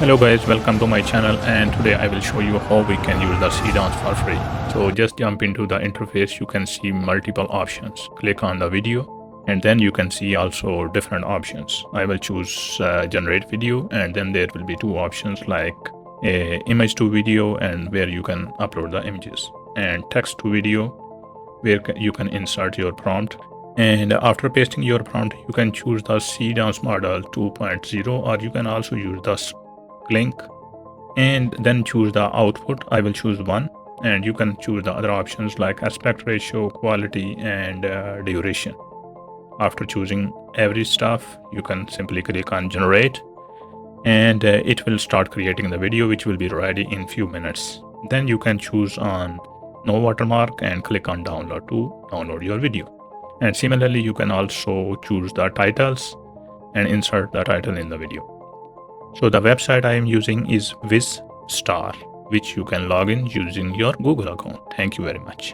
Hello guys, welcome to my channel, and today I will show you how we can use the Seedance for free. So just jump into the interface. You can see multiple options. Click on the video and then you can see also different options. I will choose generate video, and then there will be two options like image to video, and where you can upload the images, and text to video where you can insert your prompt. And after pasting your prompt, you can choose the Seedance model 2.0, or you can also use the link and then choose the output. I will choose one, and you can choose the other options like aspect ratio, quality, and duration. After choosing every stuff, you can simply click on generate, and it will start creating the video, which will be ready in few minutes. Then you can choose on no watermark and click on download to download your video. And similarly, you can also choose the titles and insert the title in the video. So the website I am using is Wizstar, which you can log in using your Google account. Thank you very much.